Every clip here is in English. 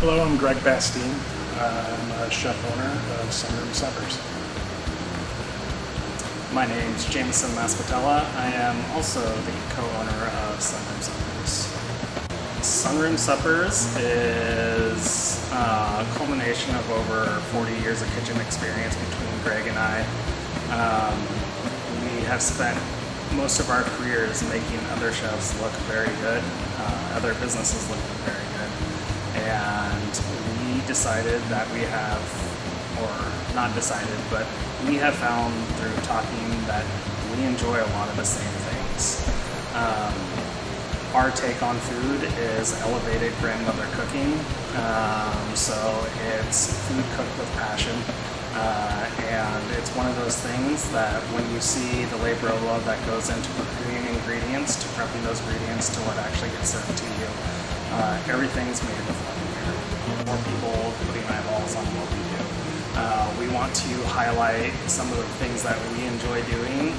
Hello, I'm Greg Bastine. I'm a chef owner of Sunroom Suppers. My name's Jameson Maspatella. I am also the co-owner of Sunroom Suppers. Sunroom Suppers is a culmination of over 40 years of kitchen experience between Greg and I. We have spent most of our careers making other chefs look very good, other businesses look very good. And we decided that we have, or not decided, but we have found through talking that we enjoy a lot of the same things. Our take on food is elevated grandmother cooking. So it's food cooked with passion. And it's one of those things that when you see the labor of love that goes into preparing ingredients, to prepping those ingredients to what actually gets served to you, everything's made with love here. More people putting eyeballs on what we do. We want to highlight some of the things that we enjoy doing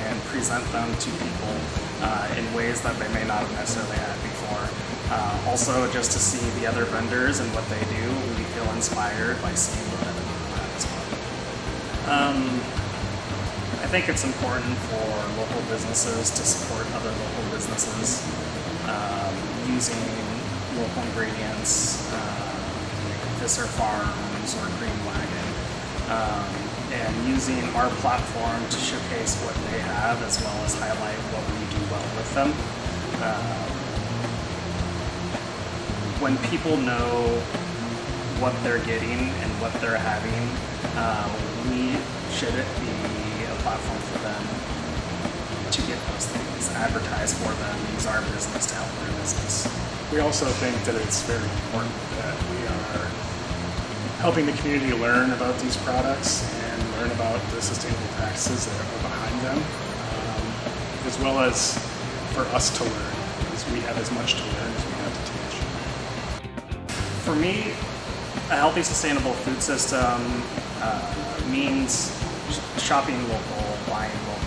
and present them to people in ways that they may not have necessarily had before. Also, just to see the other vendors and what they do, we feel inspired by seeing what other people have as well. I think it's important for local businesses to support other local businesses using local ingredients, like Visser Farms or Green Wagon, and using our platform to showcase what they have as well as highlight what we do well with them. When people know what they're getting and what they're having, we should be a platform for them to get those things, advertise for them, use our business to help their business. We also think that it's very important that we are helping the community learn about these products and learn about the sustainable practices that are behind them, as well as for us to learn, because we have as much to learn as we have to teach. For me, a healthy, sustainable food system means shopping local, buying local.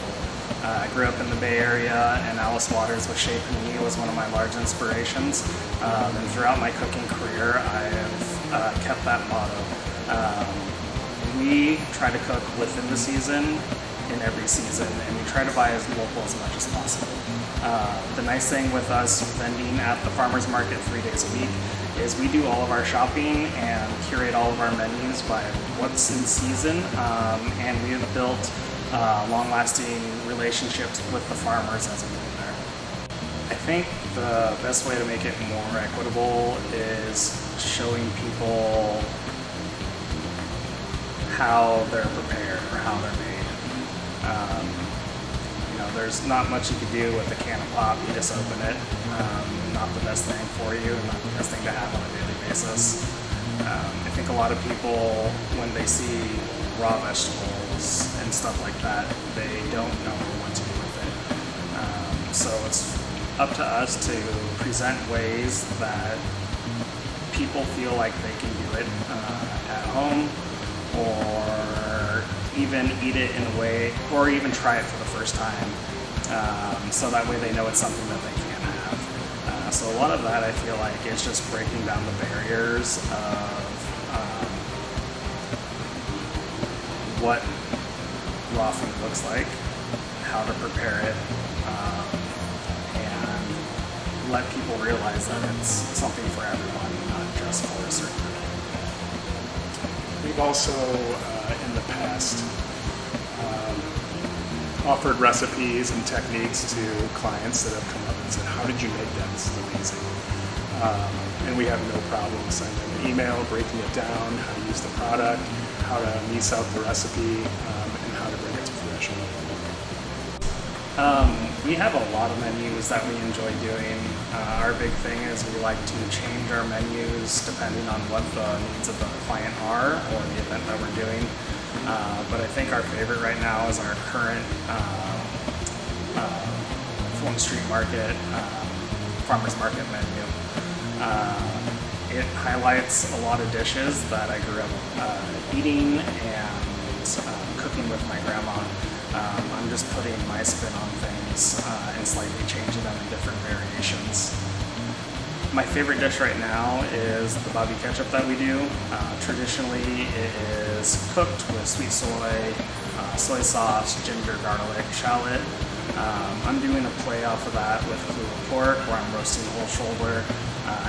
I grew up in the Bay Area, and Alice Waters with Shaping Me was one of my large inspirations. And throughout my cooking career, I have kept that motto. We try to cook within the season, in every season, and we try to buy as local as much as possible. The nice thing with us vending at the farmers market 3 days a week is we do all of our shopping and curate all of our menus by what's in season, and we have built long-lasting relationships with the farmers as we go there. I think the best way to make it more equitable is showing people how they're prepared or how they're made. There's not much you can do with a can of pop. You just open it. Not the best thing for you, not the best thing to have on a daily basis. I think a lot of people, when they see raw vegetables and stuff like that, they don't know what to do with it. So it's up to us to present ways that people feel like they can do it at home, or even eat it in a way, or even try it for the first time, so that way they know it's something that they can have. So a lot of that, I feel like, is just breaking down the barriers of what raw food looks like, how to prepare it, and let people realize that it's something for everyone, not just for a certain group. We've also, in the past, offered recipes and techniques to clients that have come up and said, "How did you make that? This is amazing." And we have no problem sending them an email, breaking it down, how to use the product, how to mise out the recipe, and how to bring it to fruition. We have a lot of menus that we enjoy doing. Our big thing is we like to change our menus depending on what the needs of the client are or the event that we're doing. But I think our favorite right now is our current Fulton Street Market Farmers Market menu. It highlights a lot of dishes that I grew up eating and cooking with my grandma. I'm just putting my spin on things and slightly changing them in different variations. My favorite dish right now is the Bobby ketchup that we do. Traditionally, it is cooked with sweet soy, soy sauce, ginger, garlic, shallot. I'm doing a play off of that with pulled pork, where I'm roasting the whole shoulder,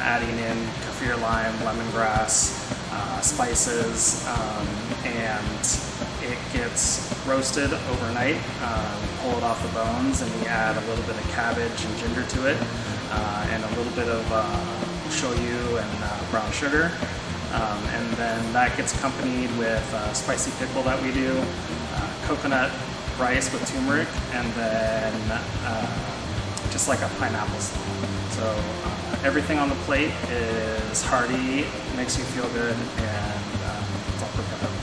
adding in kaffir lime, lemongrass, spices, and it gets roasted overnight. Pull it off the bones, and we add a little bit of cabbage and ginger to it, and a little bit of shoyu and brown sugar. And then that gets accompanied with spicy pickle that we do, coconut rice with turmeric, and then just like a pineapple salad. So everything on the plate is hearty, makes you feel good, and it's all cooked up.